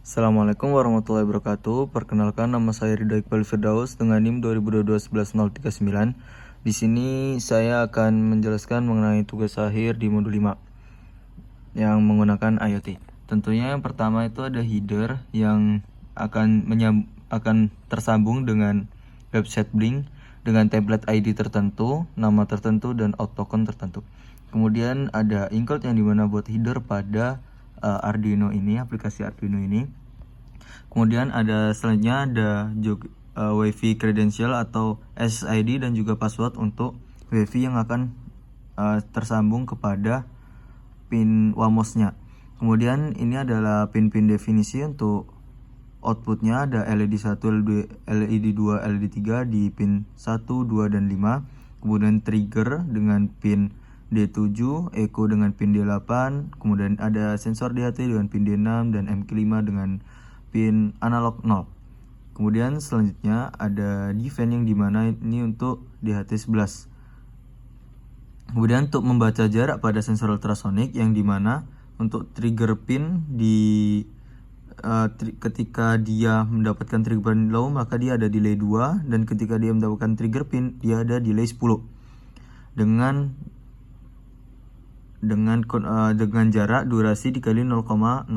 Assalamualaikum warahmatullahi wabarakatuh. Perkenalkan, nama saya Ridho Iqbal Firdaus dengan NIM 2022-11039. Di sini saya akan menjelaskan mengenai tugas akhir di modul 5 yang menggunakan IoT. Tentunya yang pertama itu ada header yang akan tersambung dengan website Blink dengan template ID tertentu, nama tertentu, dan out token tertentu. Kemudian ada include yang dimana buat header pada Arduino ini, aplikasi Arduino ini. Kemudian selanjutnya ada WiFi credential atau SSID dan juga password untuk WiFi yang akan tersambung kepada pin WAMOS-nya. Kemudian ini adalah pin-pin definisi untuk outputnya, ada LED 1, LED 2, LED 3 di pin 1, 2, dan 5. Kemudian trigger dengan pin D7, echo dengan pin D8, kemudian ada sensor DHT dengan pin D6 dan MQ5 dengan pin analog 0. Kemudian selanjutnya ada defend yang dimana ini untuk DHT11. Kemudian untuk membaca jarak pada sensor ultrasonic yang dimana untuk trigger pin ketika dia mendapatkan trigger pin low maka dia ada delay 2, dan ketika dia mendapatkan trigger pin dia ada delay 10 dengan jarak durasi dikali 0,034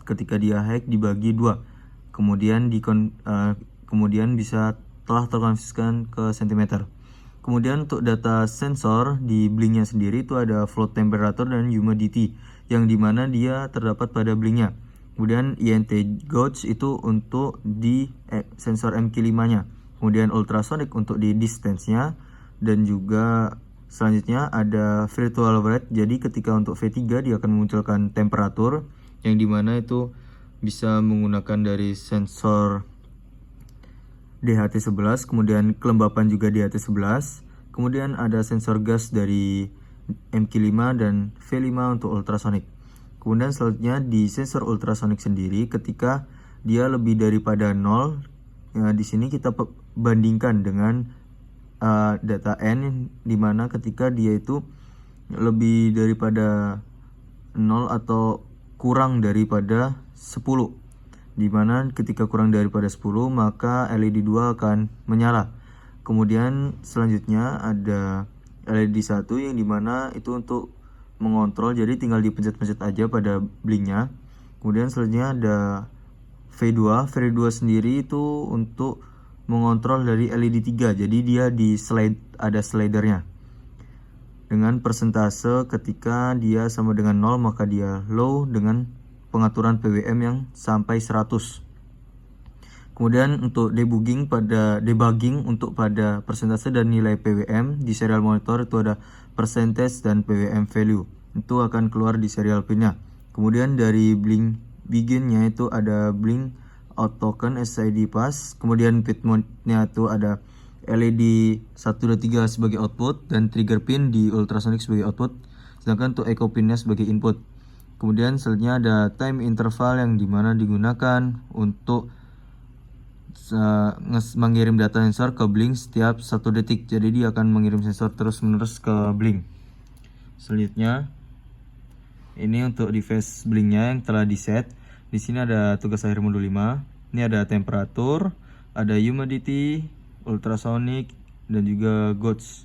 ketika dia high dibagi 2, kemudian bisa telah terkonversikan ke cm. Kemudian untuk data sensor di blinknya sendiri itu ada float temperature dan humidity yang dimana dia terdapat pada blinknya. Kemudian INT gauge itu untuk di sensor MQ5 nya, kemudian ultrasonic untuk di distance nya, dan juga selanjutnya ada virtual rate. Jadi ketika untuk V3 dia akan memunculkan temperatur yang dimana itu bisa menggunakan dari sensor DHT11, kemudian kelembapan juga DHT11. Kemudian ada sensor gas dari MQ5 dan V5 untuk ultrasonic. Kemudian selanjutnya di sensor ultrasonic sendiri ketika dia lebih daripada 0, ya, di sini kita bandingkan dengan data N dimana ketika dia itu lebih daripada 0 atau kurang daripada 10, dimana ketika kurang daripada 10 maka LED 2 akan menyala. Kemudian selanjutnya ada LED 1 yang dimana itu untuk mengontrol, jadi tinggal dipencet-pencet aja pada blinknya. Kemudian selanjutnya ada V2 sendiri itu untuk mengontrol dari LED 3, jadi dia ada slidernya dengan persentase. Ketika dia sama dengan 0 maka dia low dengan pengaturan PWM yang sampai 100. Kemudian untuk debugging untuk pada persentase dan nilai PWM di serial monitor itu ada percentage dan PWM value, itu akan keluar di serial pinnya. Kemudian dari blink beginnya itu ada blink out token SSID pass, kemudian pin mode-nya itu ada LED 1, 2, 3 sebagai output dan trigger pin di ultrasonic sebagai output, sedangkan untuk echo pinnya sebagai input. Kemudian selanjutnya ada time interval yang dimana digunakan untuk mengirim data sensor ke blink setiap 1 detik, jadi dia akan mengirim sensor terus menerus ke blink. Selanjutnya ini untuk device blinknya yang telah di set. Di sini ada tugas akhir modul 5. Ini ada temperatur, ada humidity, ultrasonic, dan juga gauge.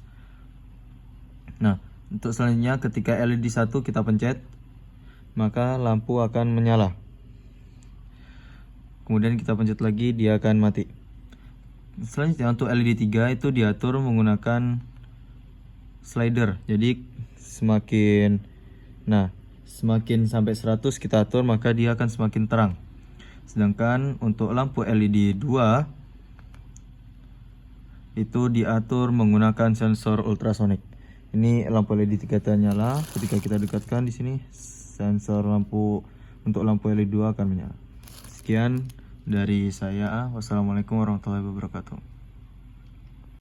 Nah, untuk selanjutnya ketika LED 1 kita pencet, maka lampu akan menyala. Kemudian kita pencet lagi, dia akan mati. Selanjutnya untuk LED 3 itu diatur menggunakan slider. Jadi semakin sampai 100 kita atur maka dia akan semakin terang. Sedangkan untuk lampu LED 2 itu diatur menggunakan sensor ultrasonic. Ini lampu LED 3 nyala, ketika kita dekatkan di sini sensor untuk lampu LED 2 akan menyala. Sekian dari saya. Wassalamualaikum warahmatullahi wabarakatuh.